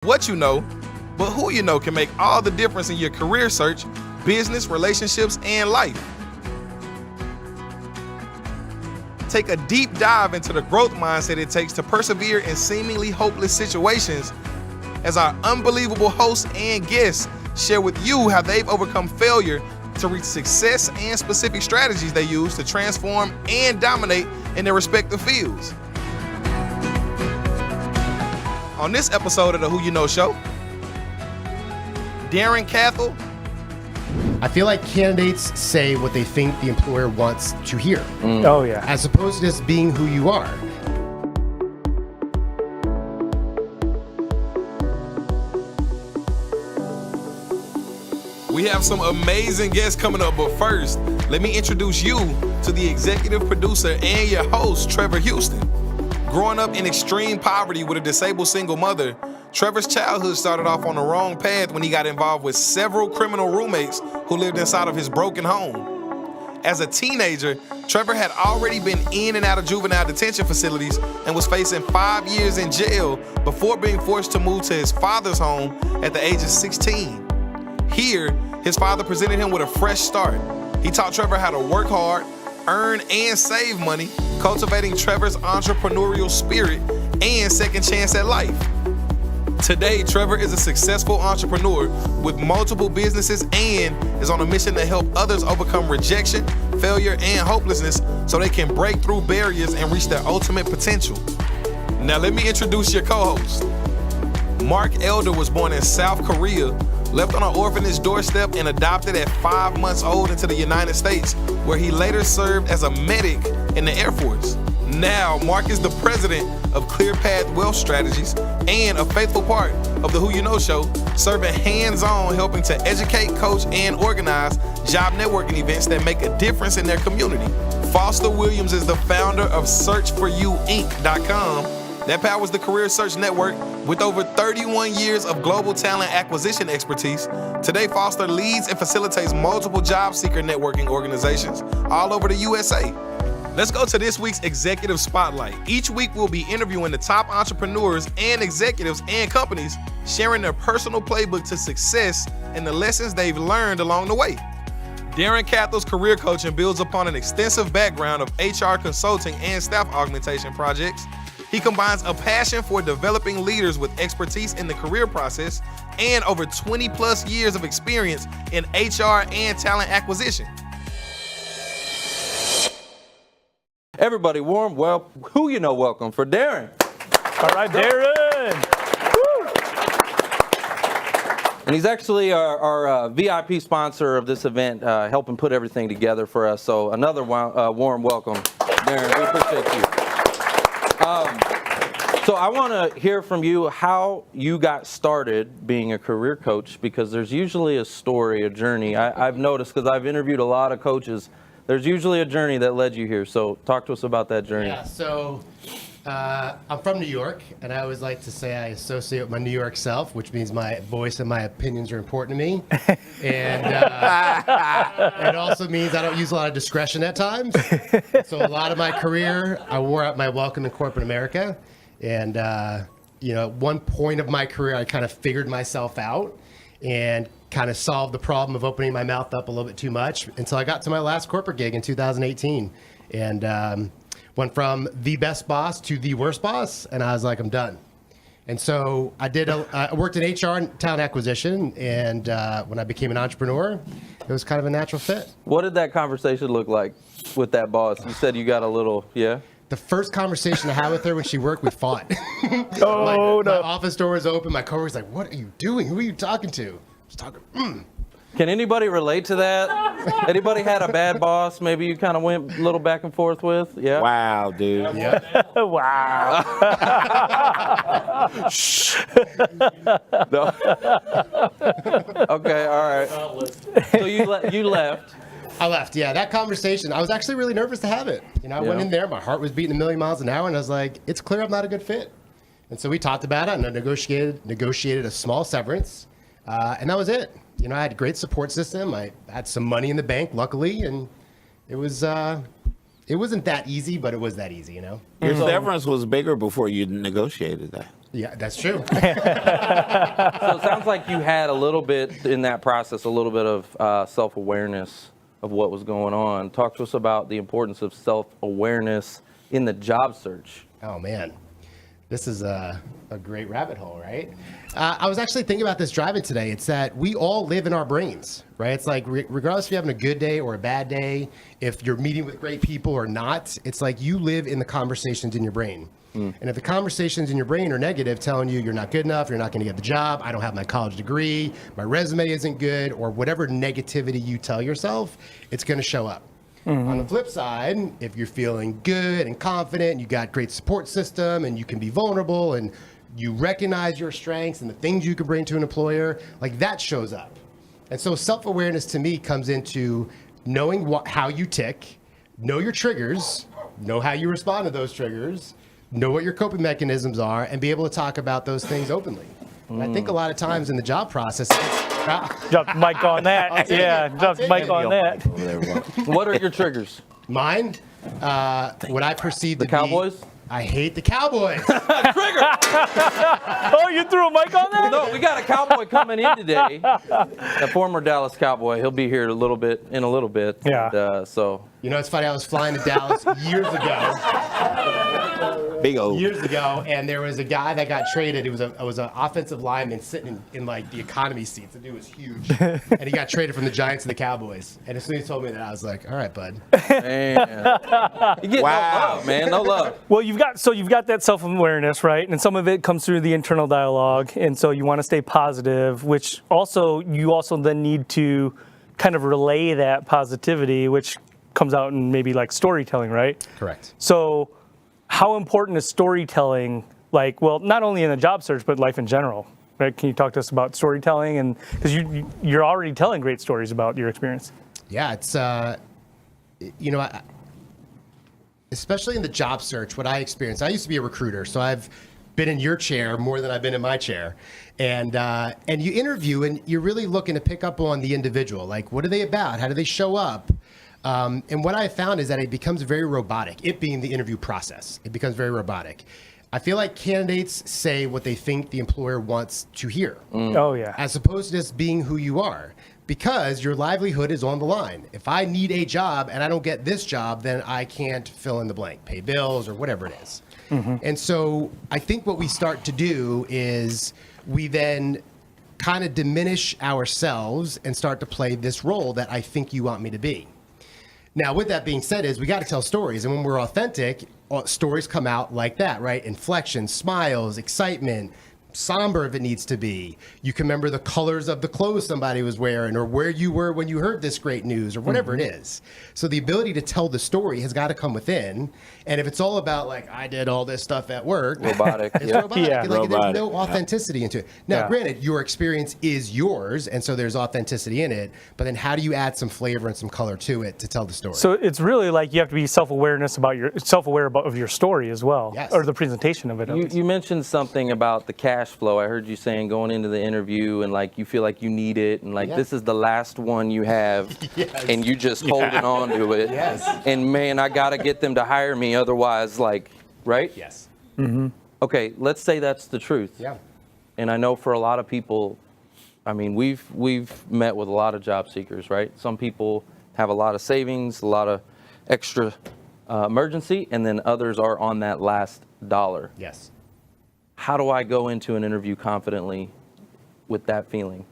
What you know, but who you know can make all the difference in your career search, business, relationships, and life. Take a deep dive into the growth mindset it takes to persevere in seemingly hopeless situations as our unbelievable hosts and guests share with you how they've overcome failure to reach success and specific strategies they use to transform and dominate in their respective fields. On this episode of the Who You Know Show, Darren Cathell. I feel like candidates say what they think the employer wants to hear. Oh, yeah. As opposed to just being who you are. We have some amazing guests coming up, but first, let me introduce you to the executive producer and your host, Trevor Houston. Growing up in extreme poverty with a disabled single mother, Trevor's childhood started off on the wrong path when he got involved with several criminal roommates who lived inside of his broken home. As a teenager, Trevor had already been in and out of juvenile detention facilities and was facing 5 years in jail before being forced to move to his father's home at the age of 16. Here, his father presented him with a fresh start. He taught Trevor how to work hard, earn and save money, cultivating Trevor's entrepreneurial spirit and second chance at life. Today, Trevor is a successful entrepreneur with multiple businesses and is on a mission to help others overcome rejection, failure, and hopelessness so they can break through barriers and reach their ultimate potential. Now let me introduce your co-host. Mark Elder was born in South Korea, left on an orphanage doorstep and adopted at 5 months old into the United States, where he later served as a medic in the Air Force. Now, Mark is the president of Clear Path Wealth Strategies and a faithful part of the Who You Know Show, serving hands-on, helping to educate, coach, and organize job networking events that make a difference in their community. Foster Williams is the founder of SearchForYouInc.com. That powers the career search network with over 31 years of global talent acquisition expertise. Today, Foster leads and facilitates multiple job seeker networking organizations all over the USA. Let's go to this week's Executive Spotlight. Each week, we'll be interviewing the top entrepreneurs and executives and companies, sharing their personal playbook to success and the lessons they've learned along the way. Darren Cathell's career coaching builds upon an extensive background of HR consulting and staff augmentation projects. He combines a passion for developing leaders with expertise in the career process and over 20 plus years of experience in HR and talent acquisition. Everybody warm, who you know welcome for Darren. All right, Darren. Woo. And he's actually our VIP sponsor of this event, helping put everything together for us. So another warm welcome, Darren. We appreciate you. So I want to hear from you how you got started being a career coach, because there's usually a story, a journey. I've noticed, because I've interviewed a lot of coaches, there's usually a journey that led you here. So talk to us about that journey. Yeah, so I'm from New York, and I always like to say I associate with my New York self, which means my voice and my opinions are important to me. And it also means I don't use a lot of discretion at times. So a lot of my career, I wore out my welcome in corporate America. And, at one point of my career, I kind of figured myself out and kind of solved the problem of opening my mouth up a little bit too much until I got to my last corporate gig in 2018. And went from the best boss to the worst boss, and I was like, I'm done. And so I worked in HR and talent acquisition, and when I became an entrepreneur, it was kind of a natural fit. What did that conversation look like with that boss? You said you got a little, yeah? The first conversation I had with her when she worked, we fought. Oh, no. My office door was open. My coworker's like, what are you doing? Who are you talking to? I was talking, Can anybody relate to that? Anybody had a bad boss maybe you kind of went a little back and forth with? Yeah. Wow, dude. Yeah. Wow. No. Okay, all right. So you left. I left, yeah. That conversation, I was actually really nervous to have it. I went in there, my heart was beating a million miles an hour, and I was like, it's clear I'm not a good fit. And so we talked about it, and I negotiated a small severance, and that was it. I had a great support system. I had some money in the bank, luckily, and it wasn't that easy, but it was that easy, Your severance was bigger before you negotiated that. Yeah, that's true. So it sounds like you had a little bit in that process, a little bit of self-awareness of what was going on. Talk to us about the importance of self-awareness in the job search. Oh, man. This is a great rabbit hole, right? I was actually thinking about this driving today. It's that we all live in our brains, right? It's like regardless if you're having a good day or a bad day, if you're meeting with great people or not, it's like you live in the conversations in your brain. And if the conversations in your brain are negative, telling you you're not good enough, you're not going to get the job, I don't have my college degree, my resume isn't good, or whatever negativity you tell yourself, it's going to show up. On the flip side, if you're feeling good and confident, you got great support system, and you can be vulnerable, and you recognize your strengths and the things you can bring to an employer, like that shows up. And so self-awareness to me comes into knowing how you tick, know your triggers, know how you respond to those triggers, know what your coping mechanisms are, and be able to talk about those things openly. And I think a lot of times in the job process, Drop the mic on that. Yeah, drop the mic on that. What are your triggers? mine, what I perceive to The Cowboys? be, I hate the Cowboys. Oh, you threw a mic on that? No, we got a Cowboy coming in today. A former Dallas Cowboy. He'll be here in a little bit. Yeah. And, so. You know, it's funny. I was flying to Dallas years ago. Big O. Years ago, and there was a guy that got traded. It was an offensive lineman sitting in like the economy seats. The dude was huge, and he got traded from the Giants to the Cowboys. And as soon as he told me that, I was like, "All right, bud." Man. You get no love, man. No love. Well, you've got that self-awareness, right? And some of it comes through the internal dialogue, and so you want to stay positive, which you also then need to kind of relay that positivity, which comes out in maybe like storytelling, right? Correct. So how important is storytelling, like, well, not only in the job search, but life in general, right? Can you talk to us about storytelling? And because you're already telling great stories about your experience. Yeah, it's, especially in the job search, what I experienced, I used to be a recruiter, so I've been in your chair more than I've been in my chair. And you interview, and you're really looking to pick up on the individual. Like, what are they about? How do they show up? And what I found is that it becomes very robotic, it being the interview process. It becomes very robotic. I feel like candidates say what they think the employer wants to hear. Oh, yeah. As opposed to just being who you are, because your livelihood is on the line. If I need a job and I don't get this job, then I can't fill in the blank, pay bills or whatever it is. And so I think what we start to do is we then kind of diminish ourselves and start to play this role that I think you want me to be. Now, with that being said, is we got to tell stories. And when we're authentic, stories come out like that, right? Inflections, smiles, excitement, somber if it needs to be. You can remember the colors of the clothes somebody was wearing, or where you were when you heard this great news, or whatever it is. So the ability to tell the story has got to come within. And if it's all about, like, I did all this stuff at work, Robotic. it's robotic. Yeah. Like, there's Robotic. no authenticity into it. Now, Yeah. granted, your experience is yours, and so there's authenticity in it. But then how do you add some flavor and some color to it to tell the story? So it's really like you have to be self-aware of your story as well, Yes. or the presentation of it. at least. You mentioned something about the cash flow. I heard you saying going into the interview and like you feel like you need it and like Yeah. this is the last one you have Yes. and you just holding on to it. Yes. And man, I got to get them to hire me otherwise, like, right? Yes. Okay, let's say that's the truth. Yeah. And I know for a lot of people, I mean, we've met with a lot of job seekers, right? Some people have a lot of savings, a lot of extra emergency, and then others are on that last dollar. Yes. How do I go into an interview confidently with that feeling?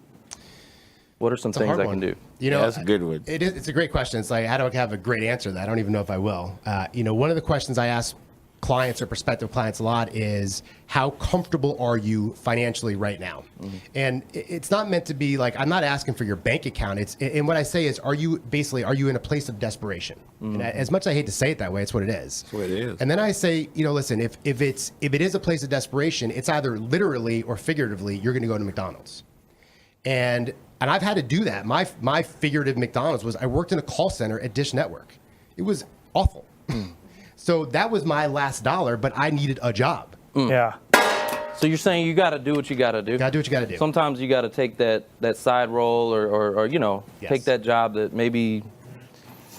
What are some a things hard I one. can do? You know, That's a good one. It's a great question. It's like, how do I have a great answer to that? I don't even know if I will. One of the questions I ask clients or prospective clients a lot is, how comfortable are you financially right now? And it's not meant to be like, I'm not asking for your bank account. And what I say is, are you in a place of desperation? And as much as I hate to say it that way, it's what it is. That's what it is. And then I say, listen, if it is a place of desperation, it's either literally or figuratively, you're going to go to McDonald's. And I've had to do that. My figurative McDonald's was, I worked in a call center at Dish Network. It was awful. So that was my last dollar, but I needed a job. Yeah. So you're saying you got to do what you got to do? You gotta do what you gotta do. Sometimes you got to take that side role or Yes. take that job that maybe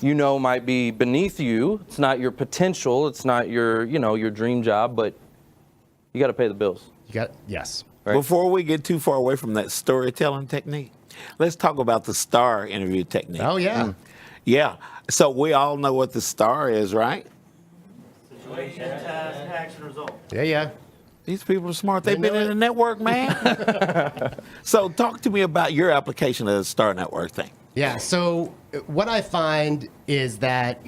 might be beneath you. It's not your potential. It's not your dream job, but you got to pay the bills. Yes. Right. Before we get too far away from that storytelling technique, let's talk about the STAR interview technique. Oh, yeah. Yeah. So we all know what the STAR is, right? Situation, task, action, result. Yeah. These people are smart. They've They been know in the network, man. So talk to me about your application of the STAR network thing. Yeah. So what I find is that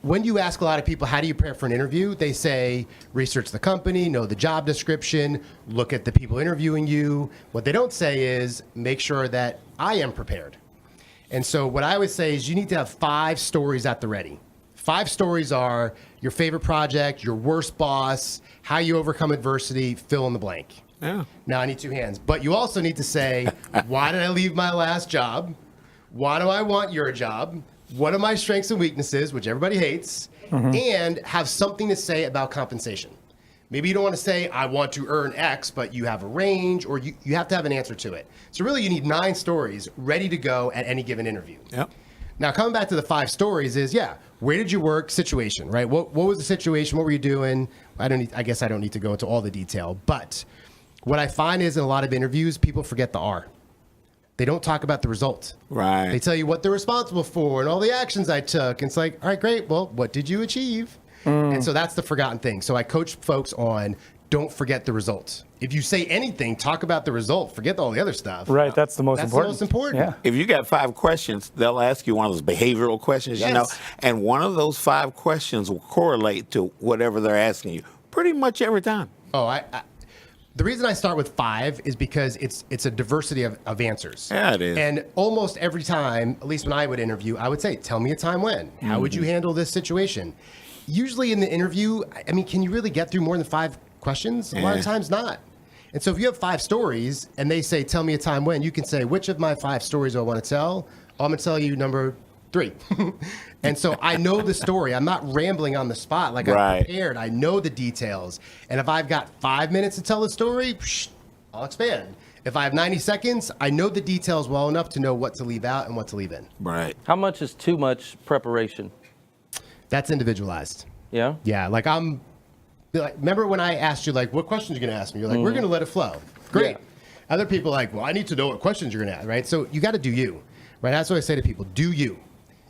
when you ask a lot of people, how do you prepare for an interview? They say, research the company, know the job description, look at the people interviewing you. What they don't say is, make sure that I am prepared. And so what I always say is you need to have 5 stories at the ready. 5 stories are your favorite project, your worst boss, how you overcome adversity, fill in the blank. Yeah. Now I need 2 hands. But you also need to say, why did I leave my last job? Why do I want your job? What are my strengths and weaknesses, which everybody hates, and have something to say about compensation. Maybe you don't want to say, I want to earn X, but you have a range, or you have to have an answer to it. So really you need 9 stories ready to go at any given interview. Yep. Now, coming back to the 5 stories is, where did you work? Situation, right? What was the situation? What were you doing? I guess I don't need to go into all the detail, but what I find is in a lot of interviews, people forget the R. They don't talk about the result. Right. They tell you what they're responsible for and all the actions I took. And it's like, all right, great. Well, what did you achieve? And so that's the forgotten thing. So I coach folks on don't forget the results. If you say anything, talk about the result. Forget all the other stuff. Right, that's the most That's important. the most important. Yeah. If you got 5 questions, they'll ask you one of those behavioral questions, you know, Yes. and one of those 5 questions will correlate to whatever they're asking you pretty much every time. Oh, the reason I start with 5 is because it's a diversity of answers. Yeah, it is. And almost every time, at least when I would interview, I would say, tell me a time when. How would you handle this situation? Usually in the interview, I mean, can you really get through more than 5 questions? A lot of times not. And so if you have 5 stories and they say, tell me a time when, you can say, which of my 5 stories do I want to tell? I'm going to tell you number 3. And so I know the story. I'm not rambling on the spot. Like I'm Right. prepared. I know the details. And if I've got 5 minutes to tell the story, I'll expand. If I have 90 seconds, I know the details well enough to know what to leave out and what to leave in. Right. How much is too much preparation? That's individualized. Yeah? Yeah, remember when I asked you, what questions you're going to ask me? You're like, we're going to let it flow. Great. Yeah. Other people are like, well, I need to know what questions you're going to ask, right? So you got to do you, right? That's what I say to people, do you.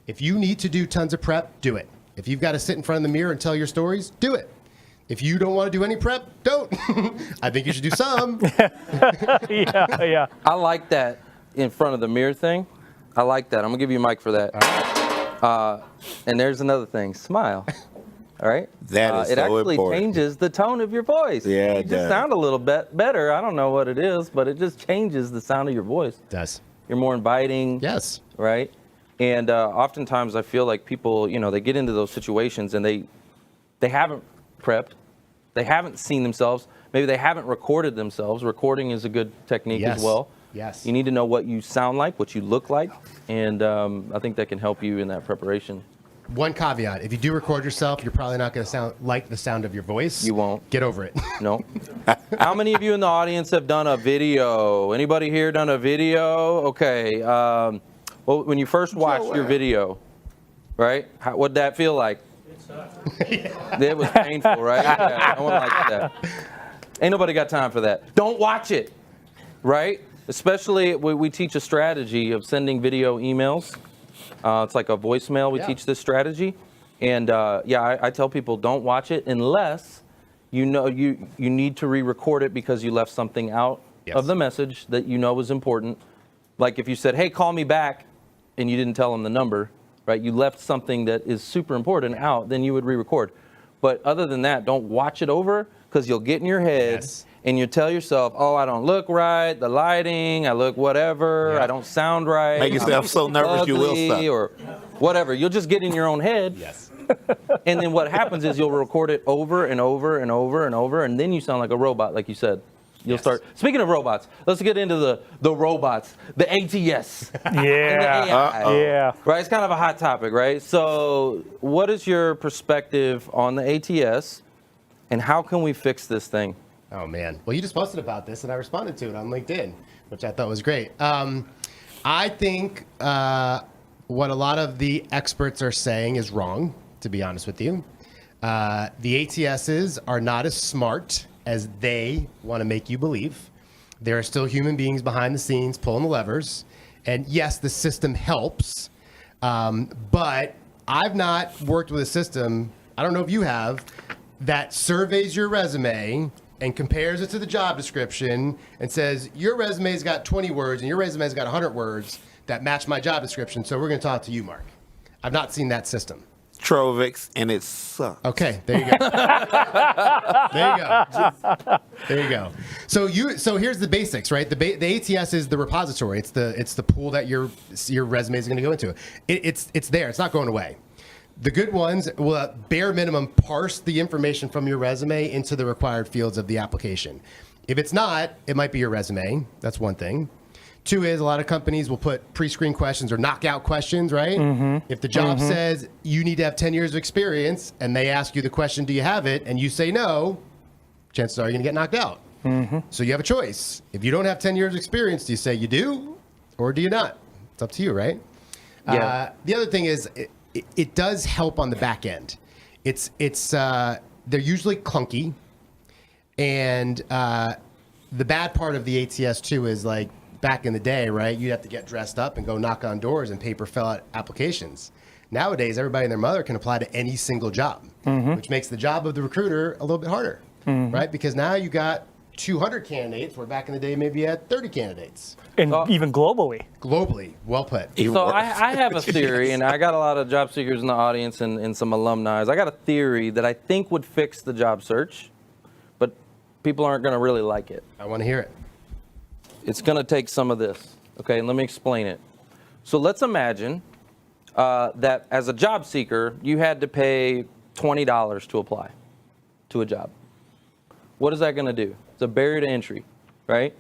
If you need to do tons of prep, do it. If you've got to sit in front of the mirror and tell your stories, do it. If you don't want to do any prep, don't. I think you should do some. Yeah. I like that in front of the mirror thing. I like that. I'm going to give you a mic for that. And there's another thing. Smile. All right? That is it so actually important. changes the tone of your voice. Yeah, You it just does. sound a little bit better. I don't know what it is, but it just changes the sound of your voice. Does. You're more inviting. Yes. Right? And oftentimes I feel like people, they get into those situations and they haven't prepped. They haven't seen themselves. Maybe they haven't recorded themselves. Recording is a good technique Yes. as well. Yes. You need to know what you sound like, what you look like, and I think that can help you in that preparation. One caveat, if you do record yourself, you're probably not going to sound like the sound of your voice. You won't. Get over it. No. How many of you in the audience have done a video? Anybody here done a video? Okay. Well, when you first watched your video, right? What'd that feel like? It was painful, right? Yeah, no one likes that. Ain't nobody got time for that. Don't watch it, right? Especially, we teach a strategy of sending video emails. It's like a voicemail. We teach this strategy. And I tell people don't watch it unless you need to re-record it because you left something out of the message that you know was important. Like if you said, hey, call me back, and you didn't tell them the number, right? You left something that is super important out, then you would re-record. But other than that, don't watch it over because you'll get in your head and you tell yourself, oh, I don't look right, the lighting, I look whatever, I don't sound right. Make yourself so nervous you will ugly, stop. or whatever. You'll just get in your own head. Yes. And then what happens is you'll record it over and over and over and over, and then you sound like a robot, like you said. You'll start. Speaking of robots, let's get into the robots, the ATS. Yeah. Yeah. Right, it's kind of a hot topic, right? So what is your perspective on the ATS, and how can we fix this thing? Oh, man. Well, you just posted about this, and I responded to it on LinkedIn, which I thought was great. I think what a lot of the experts are saying is wrong, to be honest with you. The ATSs are not as smart as they want to make you believe. There are still human beings behind the scenes pulling the levers. And yes, the system helps, but I've not worked with a system, I don't know if you have, that surveys your resume and compares it to the job description and says, your resume's got 20 words and your resume's got 100 words that match my job description, so we're going to talk to you, Mark. I've not seen that system. Trovix, and it sucks. Okay, there you go. There you go. There you go. So here's the basics, right? The ATS is the repository. It's the pool that your resume is going to go into. It's there. It's not going away. The good ones will, at bare minimum, parse the information from your resume into the required fields of the application. If it's not, it might be your resume. That's one thing. Two is a lot of companies will put pre-screen questions or knockout questions, right? Mm-hmm. If the job says you need to have 10 years of experience and they ask you the question, do you have it? And you say no, chances are you're going to get knocked out. Mm-hmm. So you have a choice. If you don't have 10 years of experience, do you say you do or do you not? It's up to you, right? Yeah. The other thing is it does help on the back end. They're usually clunky. And the bad part of the ATS too is like, back in the day, right, you'd have to get dressed up and go knock on doors and paper fill out applications. Nowadays, everybody and their mother can apply to any single job, which makes the job of the recruiter a little bit harder, right? Because now you got 200 candidates, where back in the day, maybe you had 30 candidates. And even globally. Globally, well put. So I have a theory, and I got a lot of job seekers in the audience and some alumni. I got a theory that I think would fix the job search, but people aren't going to really like it. I want to hear it. It's going to take some of this. Okay, let me explain it. So let's imagine that as a job seeker, you had to pay $20 to apply to a job. What is that going to do? It's a barrier to entry, right?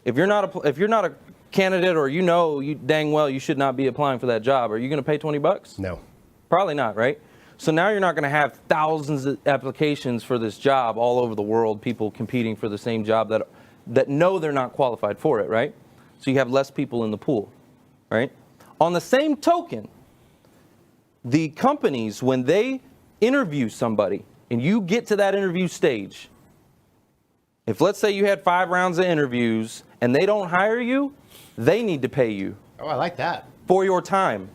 If you're not a candidate, or you dang well you should not be applying for that job, are you going to pay $20? No. Probably not, right? So now you're not going to have thousands of applications for this job all over the world, people competing for the same job that know they're not qualified for it, right? So you have less people in the pool, right? On the same token, the companies, when they interview somebody and you get to that interview stage, if let's say you had 5 rounds of interviews and they don't hire you, they need to pay you. Oh, I like that. For your time.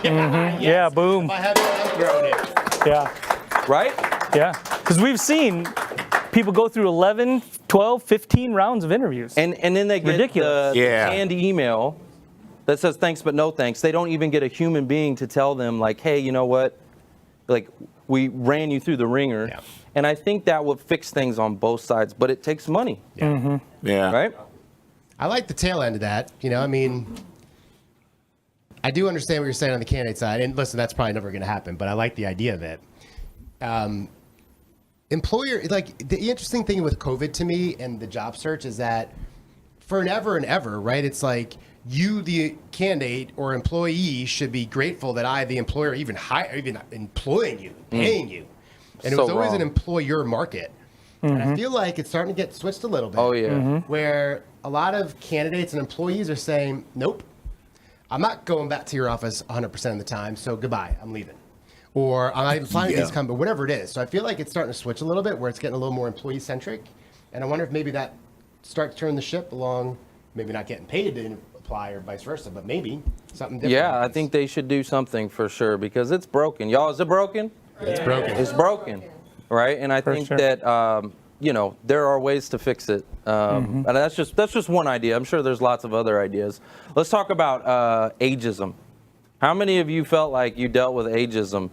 Yes. Yeah, boom. If I had it, thrown it. Yeah. Right? Yeah. Because we've seen people go through 11, 12, 15 rounds of interviews. And then they get Ridiculous. the canned email that says thanks but no thanks. They don't even get a human being to tell them, like, hey, you know what? Like, we ran you through the ringer. Yeah. And I think that would fix things on both sides, but it takes money. Yeah. Yeah. Right? I like the tail end of that. I mean, I do understand what you're saying on the candidate side. And listen, that's probably never going to happen, but I like the idea of it. Employer, like, the interesting thing with COVID to me and the job search is that forever and ever, right? It's like you, the candidate or employee, should be grateful that I, the employer, even employing you, paying you. And it So was always wrong. an employer market. And I feel like it's starting to get switched a little bit. Oh, yeah. Where a lot of candidates and employees are saying, nope, I'm not going back to your office 100% of the time, so goodbye, I'm leaving. Or I'm not even applying to these companies, whatever it is. So I feel like it's starting to switch a little bit, where it's getting a little more employee-centric. And I wonder if maybe that starts to turn the ship along, maybe not getting paid to apply or vice versa, but maybe something different. Yeah, I happens. think they should do something for sure, because it's broken. Y'all, is it broken? It's broken. It's broken, right? And I think sure. that there are ways to fix it. And that's just one idea. I'm sure there's lots of other ideas. Let's talk about ageism. How many of you felt like you dealt with ageism?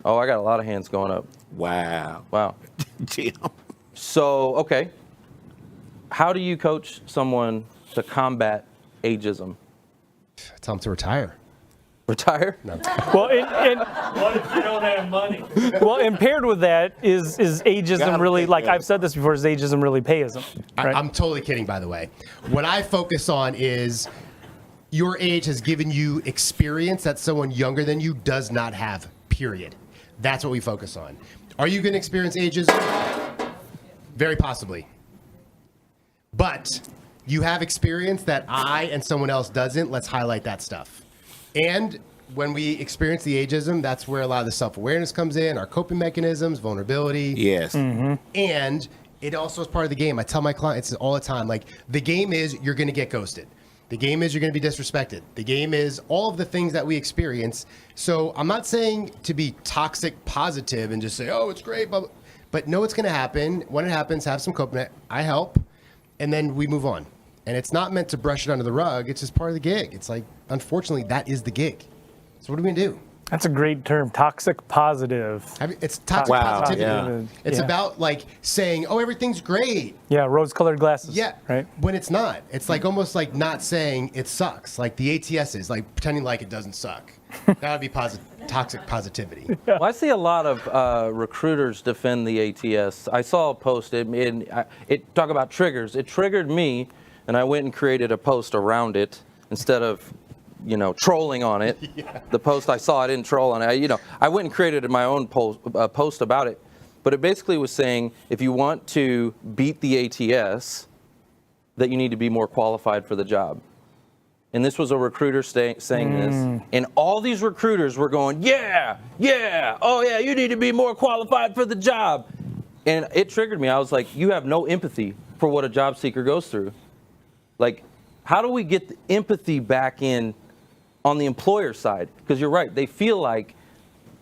Oh, I got a lot of hands going up. Wow. Wow. Jim. So, okay. How do you coach someone to combat ageism? Tell them to retire. Retire? Well, What if you don't have money? and paired with that is ageism Gotta really, pick like that. I've said this before, is ageism really payism? Right? I'm totally kidding, by the way. What I focus on is your age has given you experience that someone younger than you does not have, period. That's what we focus on. Are you going to experience ageism? Very possibly. But you have experience that I and someone else doesn't. Let's highlight that stuff. And when we experience the ageism, that's where a lot of the self-awareness comes in, our coping mechanisms, vulnerability. Yes. And it also is part of the game. I tell my clients all the time, like, the game is you're going to get ghosted. The game is you're going to be disrespected. The game is all of the things that we experience. So I'm not saying to be toxic positive and just say, oh, it's great, but know it's going to happen. When it happens, have some coping. I help, and then we move on. And it's not meant to brush it under the rug. It's just part of the gig. It's like, unfortunately, that is the gig. So what are we going to do? That's a great term, toxic positive. It's toxic Wow, positivity. yeah. It's about like saying, oh, everything's great. Yeah, rose-colored glasses. Yeah, right. when it's not. It's like almost like not saying it sucks. Like the ATSs, like pretending like it doesn't suck. That would be toxic positivity. Well, I see a lot of recruiters defend the ATS. I saw a post, it talk about triggers. It triggered me, and I went and created a post around it instead of trolling on it. Yeah. The post I saw, I didn't troll on it. I went and created my own post about it. But it basically was saying, if you want to beat the ATS, that you need to be more qualified for the job. And this was a recruiter saying this. And all these recruiters were going, yeah, oh yeah, you need to be more qualified for the job. And it triggered me. I was like, you have no empathy for what a job seeker goes through. Like, how do we get the empathy back in on the employer side? Because you're right, they feel like,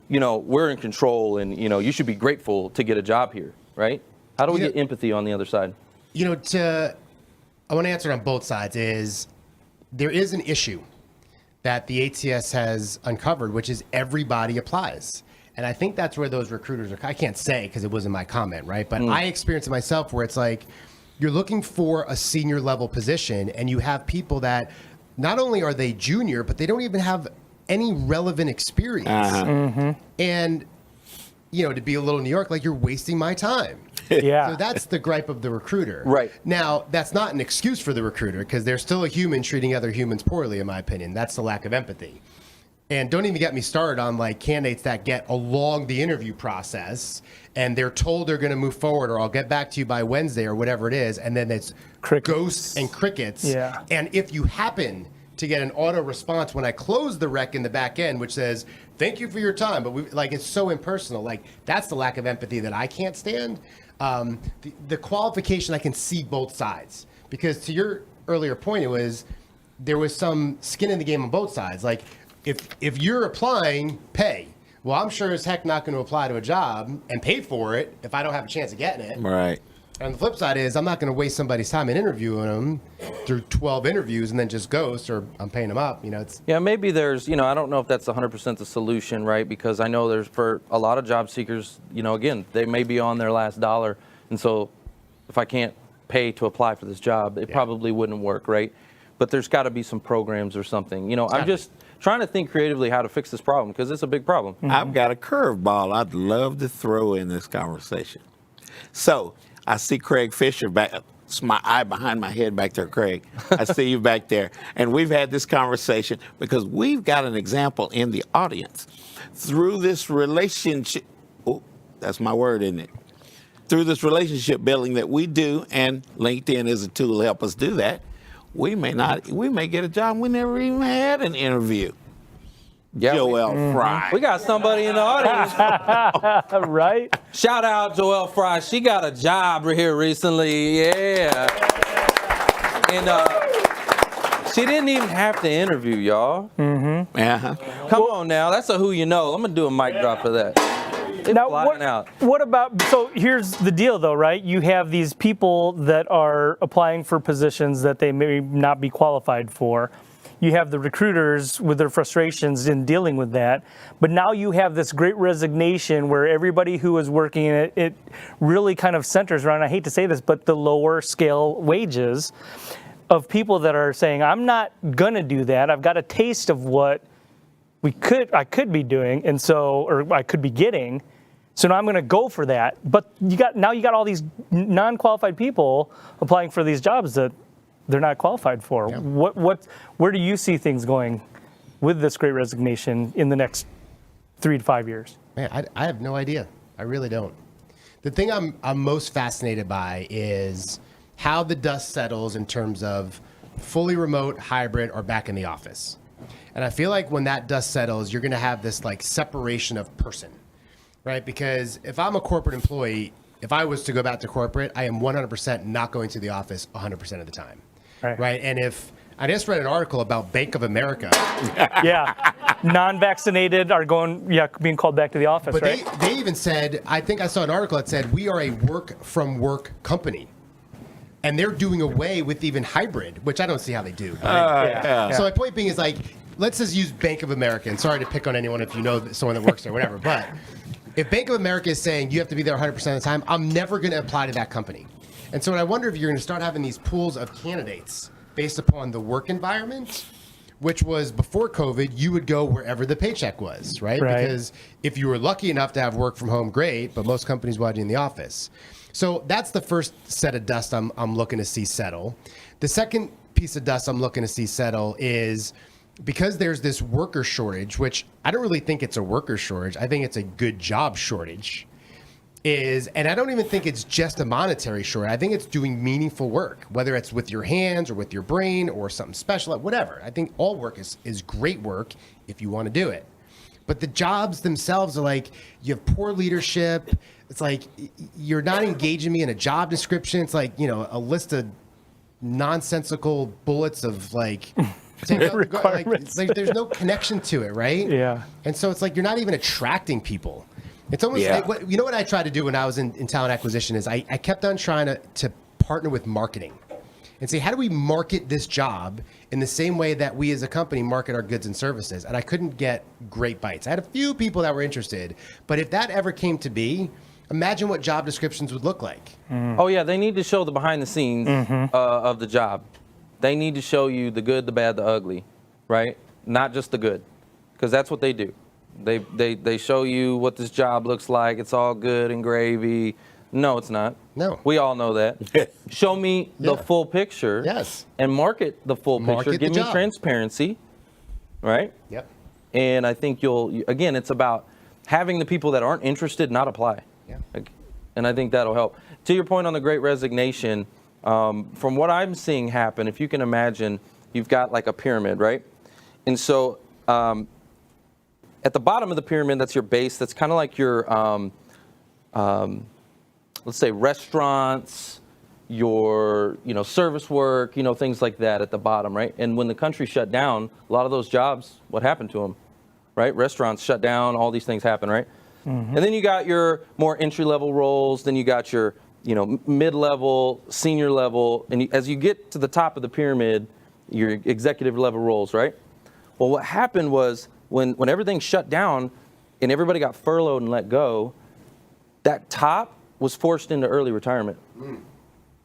we're in control and, you should be grateful to get a job here, right? How do we get empathy on the other side? I want to answer it on both sides. There is an issue that the ATS has uncovered, which is everybody applies. And I think that's where those recruiters are. I can't say because it wasn't my comment, right? But I experienced it myself where it's like, you're looking for a senior level position and you have people that not only are they junior, but they don't even have any relevant experience. And, to be a little New York, like, you're wasting my time. Yeah. So that's the gripe of the recruiter. Right. Now, that's not an excuse for the recruiter because they're still a human treating other humans poorly, in my opinion. That's the lack of empathy. And don't even get me started on like candidates that get along the interview process and they're told they're going to move forward or I'll get back to you by Wednesday or whatever it is. And then it's ghosts and crickets. Yeah. And if you happen to get an auto response when I close the rec in the back end, which says, thank you for your time. But it's so impersonal. Like, that's the lack of empathy that I can't stand. The qualification, I can see both sides because to your earlier point, there was some skin in the game on both sides. Like, if you're applying, pay. Well, I'm sure as heck not going to apply to a job and pay for it if I don't have a chance of getting it. Right. And the flip side is I'm not going to waste somebody's time in interviewing them through 12 interviews and then just ghost or I'm paying them up. Yeah, maybe there's, I don't know if that's 100% the solution, right? Because I know there's for a lot of job seekers, again, they may be on their last dollar. And so if I can't pay to apply for this job, it probably wouldn't work, right? But there's got to be some programs or something. I'm just trying to think creatively how to fix this problem because it's a big problem. I've got a curveball I'd love to throw in this conversation. So I see Craig Fisher back. It's my eye behind my head back there, Craig. I see you back there. And we've had this conversation because we've got an example in the audience. Through this relationship, that's my word, isn't it? Through this relationship building that we do, and LinkedIn is a tool to help us do that, we may get a job we never even had an interview. Yeah, Joel Fry. We got somebody in the audience. Right? Shout out Joel Fry. She got a job here recently. Yeah. And she didn't even have to interview, y'all. Uh-huh. Come on now. That's a who you know. I'm going to do a mic drop for that. It's Now, flying out. what about, so here's the deal though, right? You have these people that are applying for positions that they may not be qualified for. You have the recruiters with their frustrations in dealing with that. But now you have this great resignation where everybody who is working in it, it really kind of centers around, I hate to say this, but the lower scale wages of people that are saying, I'm not going to do that. I've got a taste of what I could be doing, and so, or I could be getting. So now I'm going to go for that. But you got all these non-qualified people applying for these jobs that they're not qualified for. Yeah. Where do you see things going with this great resignation in the next 3 to 5 years? Man, I have no idea. I really don't. The thing I'm most fascinated by is how the dust settles in terms of fully remote, hybrid, or back in the office. And I feel like when that dust settles, you're going to have this like separation of person, right? Because if I'm a corporate employee, if I was to go back to corporate, I am 100% not going to the office 100% of the time. Right. And if I just read an article about Bank of America. Yeah. Non-vaccinated are being called back to the office, But right? they even said, I think I saw an article that said, we are a work from work company. And they're doing away with even hybrid, which I don't see how they do. Yeah. So my point being is like, let's just use Bank of America. And sorry to pick on anyone if you know someone that works there, whatever. But if Bank of America is saying you have to be there 100% of the time, I'm never going to apply to that company. And so I wonder if you're going to start having these pools of candidates based upon the work environment, which was before COVID, you would go wherever the paycheck was, right? Because if you were lucky enough to have work from home, great, but most companies want you in the office. So that's the first set of dust I'm looking to see settle. The second piece of dust I'm looking to see settle is because there's this worker shortage, which I don't really think it's a worker shortage. I think it's a good job shortage. And I don't even think it's just a monetary shortage. I think it's doing meaningful work, whether it's with your hands or with your brain or something special, whatever. I think all work is great work if you want to do it. But the jobs themselves are like, you have poor leadership. It's like, you're not engaging me in a job description. It's like, a list of nonsensical bullets of like, requirements. Like there's no connection to it, right? Yeah. And so it's like, you're not even attracting people. It's almost like, what I tried to do when I was in talent acquisition is I kept on trying to partner with marketing and say, how do we market this job in the same way that we as a company market our goods and services? And I couldn't get great bites. I had a few people that were interested, but if that ever came to be, imagine what job descriptions would look like. Oh yeah, they need to show the behind the scenes of the job. They need to show you the good, the bad, the ugly, right? Not just the good, because that's what they do. They show you what this job looks like. It's all good and gravy. No, it's not. No. We all know that. Show me the full picture. Yes. And market the full picture. Market the Give me job. transparency, right? Yep. And I think again, it's about having the people that aren't interested not apply. Yeah. And I think that'll help. To your point on the Great Resignation, from what I'm seeing happen, if you can imagine, you've got like a pyramid, right? And so at the bottom of the pyramid, that's your base. That's kind of like your, let's say, restaurants, your, service work, things like that at the bottom, right? And when the country shut down, a lot of those jobs, what happened to them, right? Restaurants shut down, all these things happen, right? Mm-hmm. And then you got your more entry-level roles. Then you got your, mid-level, senior level. And as you get to the top of the pyramid, your executive level roles, right? Well, what happened was when everything shut down and everybody got furloughed and let go, that top was forced into early retirement.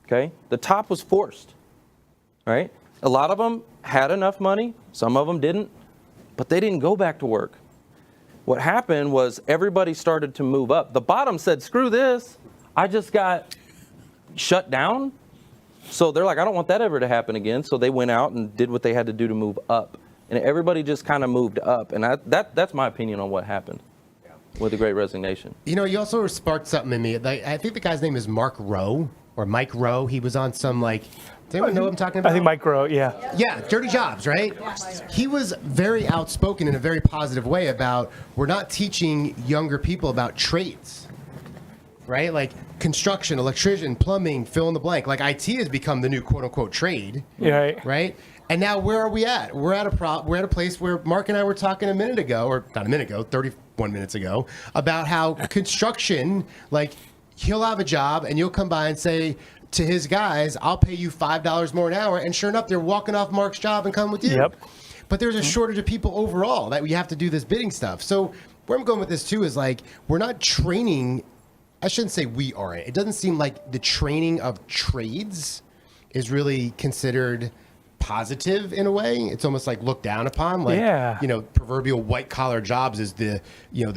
Okay? The top was forced, right? A lot of them had enough money. Some of them didn't, but they didn't go back to work. What happened was everybody started to move up. The bottom said, screw this. I just got shut down. So they're like, I don't want that ever to happen again. So they went out and did what they had to do to move up. And everybody just kind of moved up. And that's my opinion on what happened with the Great Resignation. You also sparked something in me. I think the guy's name is Mark Rowe or Mike Rowe. He was on some does anyone know what I'm talking about? I think Mike Rowe, yeah. Yeah, Dirty Jobs, right? He was very outspoken in a very positive way about we're not teaching younger people about trades, right? Like construction, electrician, plumbing, fill in the blank. Like IT has become the new quote unquote trade, right? And now where are we at? We're at a place where Mark and I were talking a minute ago, or not a minute ago, 31 minutes ago, about how construction, like he'll have a job and you'll come by and say to his guys, I'll pay you $5 more an hour. And sure enough, they're walking off Mark's job and come with you. Yep. But there's a shortage of people overall that we have to do this bidding stuff. So where I'm going with this too is like, we're not training. I shouldn't say we aren't. It doesn't seem like the training of trades is really considered positive in a way. It's almost like looked down upon. Like, proverbial white collar jobs is the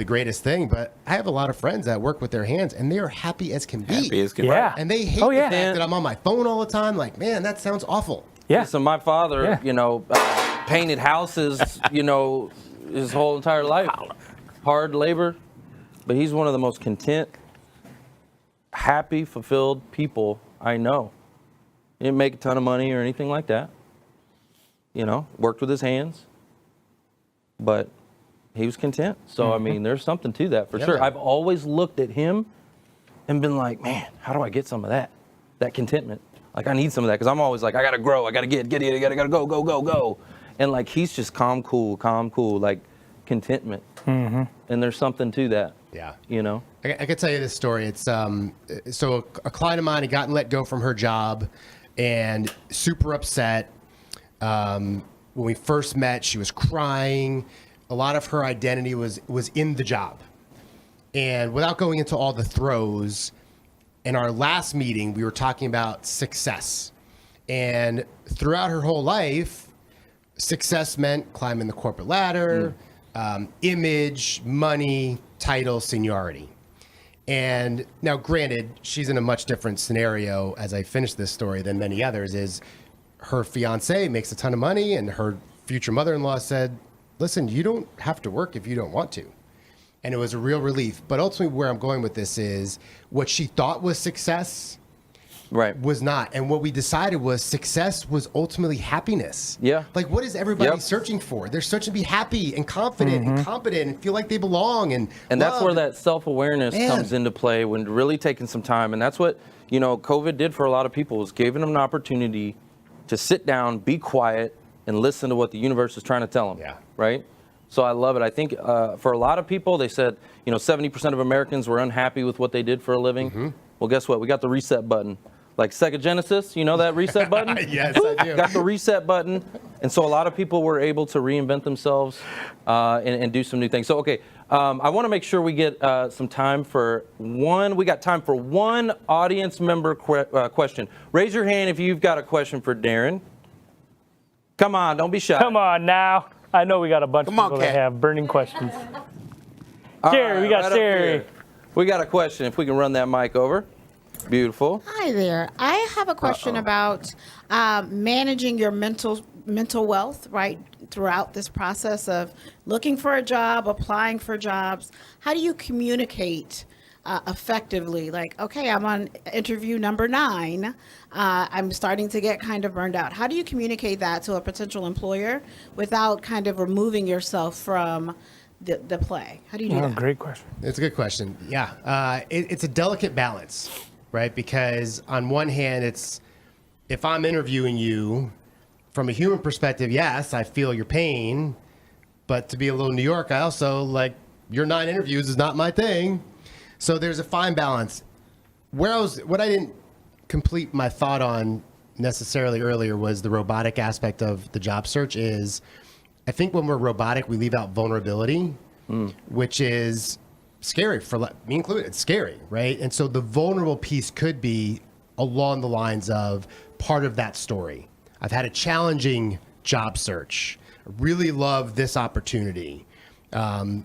greatest thing. But I have a lot of friends that work with their hands and they are happy as can be. Happy as can be. Yeah. And they hate the fact that I'm on my phone all the time. Like, man, that sounds awful. Yeah. So my father, painted houses, his whole entire life. Hard labor. But he's one of the most content, happy, fulfilled people I know. He didn't make a ton of money or anything like that. Worked with his hands, but he was content. So, I mean, there's something to that for sure. I've always looked at him and been like, man, how do I get some of that contentment? Like, I need some of that, because I'm always like, I gotta grow, I gotta get it, I gotta go. And like, he's just calm, cool, like contentment. Mm-hmm. And there's something to that. Yeah. You know? I could tell you this story. It's so a client of mine had gotten let go from her job and super upset. When we first met, she was crying. A lot of her identity was in the job. And without going into all the throes, in our last meeting, we were talking about success. And throughout her whole life, success meant climbing the corporate ladder, image, money, title, seniority. And now, granted, she's in a much different scenario as I finish this story than many others, is her fiance makes a ton of money, and her future mother-in-law said, listen, you don't have to work if you don't want to. And it was a real relief. But ultimately, where I'm going with this is what she thought was success was not. And what we decided was success was ultimately happiness. Yeah. Like, what is everybody searching for? They're searching to be happy and confident and competent and feel like they belong. And that's where that self-awareness comes into play, when really taking some time. And that's what, you know, COVID did for a lot of people, is giving them an opportunity to sit down, be quiet, and listen to what the universe is trying to tell them. Yeah. Right? So I love it. I think for a lot of people, they said, you know, 70% of Americans were unhappy with what they did for a living. Well, guess what? We got the reset button. Like Sega Genesis, you know that reset button? Yes, I do. Got the reset button. And so a lot of people were able to reinvent themselves and do some new things. So, okay, I want to make sure we get some time for we got time for one audience member question. Raise your hand if you've got a question for Darren. Come on, don't be shy. Come on now. I know we got a bunch of people that have burning questions. Jerry, we got right Jerry. We got a question. If we can run that mic over. Beautiful. Hi there. I have a question about managing your mental wealth, right, throughout this process of looking for a job, applying for jobs. How do you communicate effectively? Like, okay, I'm on interview number 9. I'm starting to get kind of burned out. How do you communicate that to a potential employer without kind of removing yourself from the play? How do you do that? Great question. It's a good question. Yeah. It's a delicate balance, right? Because on one hand, it's, if I'm interviewing you from a human perspective, yes, I feel your pain, but to be a little New York, I also like, your 9 interviews is not my thing. So there's a fine balance. What I didn't complete my thought on necessarily earlier was the robotic aspect of the job search. Is I think when we're robotic, we leave out vulnerability, which is scary for me included. It's scary, right? And so the vulnerable piece could be along the lines of part of that story. I've had a challenging job search. I really love this opportunity.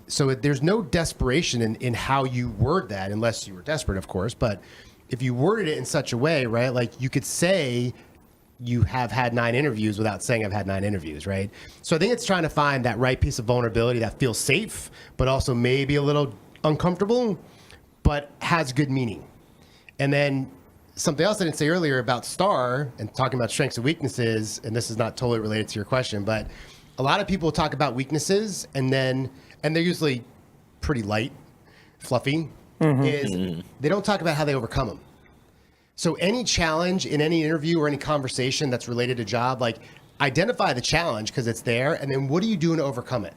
So there's no desperation in how you word that, unless you were desperate, of course. But if you worded it in such a way, right, like you could say you have had 9 interviews without saying I've had 9 interviews, right? So I think it's trying to find that right piece of vulnerability that feels safe, but also maybe a little uncomfortable, but has good meaning. And then something else I didn't say earlier about STAR and talking about strengths and weaknesses, and this is not totally related to your question, but a lot of people talk about weaknesses and they're usually pretty light, fluffy, is they don't talk about how they overcome them. So any challenge in any interview or any conversation that's related to job, like identify the challenge because it's there, and then what are you doing to overcome it,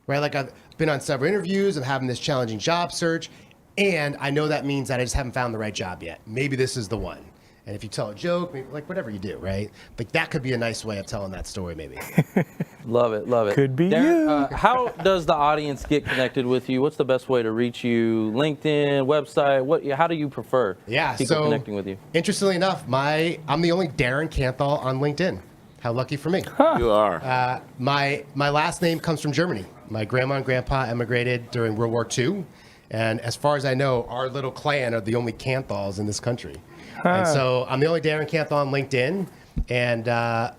right? Like I've been on several interviews of having this challenging job search, and I know that means that I just haven't found the right job yet. Maybe this is the one. And if you tell a joke, maybe, like whatever you do, right? Like that could be a nice way of telling that story, maybe. Love it, love it. Could be Darren, you. How does the audience get connected with you? What's the best way to reach you? LinkedIn, website? How do you prefer people connecting with you? Interestingly enough, I'm the only Darren Canthal on LinkedIn. How lucky for me. You are. My last name comes from Germany. My grandma and grandpa emigrated during World War II. And as far as I know, our little clan are the only Canthals in this country. And so I'm the only Darren Canthal on LinkedIn. And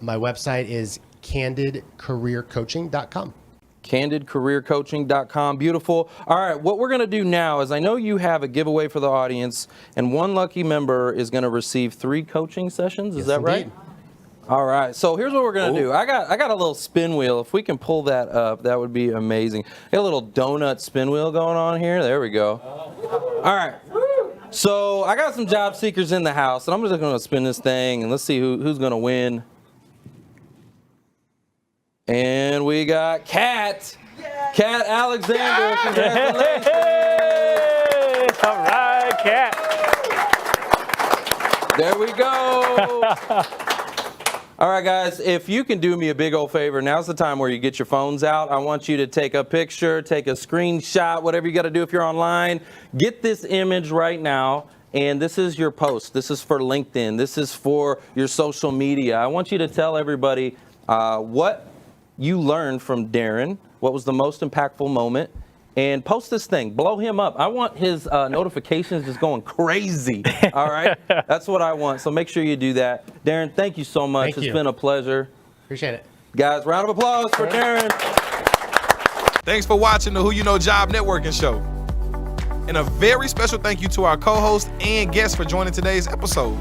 my website is candidcareercoaching.com. candidcareercoaching.com. Beautiful. All right, what we're going to do now is I know you have a giveaway for the audience, and one lucky member is going to receive 3 coaching sessions. Is that right? All right, so here's what we're going to do. I got a little spin wheel. If we can pull that up, that would be amazing. Got a little donut spin wheel going on here. There we go. All right. So I got some job seekers in the house, and I'm just going to spin this thing, and let's see who's going to win. And we got Kat. Kat Alexander. Congratulations. Hey! All right, Kat. There we go. All right, guys, if you can do me a big old favor, now's the time where you get your phones out. I want you to take a picture, take a screenshot, whatever you got to do if you're online. Get this image right now, and this is your post. This is for LinkedIn. This is for your social media. I want you to tell everybody what you learned from Darren, what was the most impactful moment, and post this thing. Blow him up. I want his notifications just going crazy. All right? That's what I want. So make sure you do that. Darren, thank you so much. Thank you. It's been a pleasure. Appreciate it. Guys, round of applause for Darren. Thanks for watching the Who You Know Job Networking Show. And a very special thank you to our co-host and guest for joining today's episode.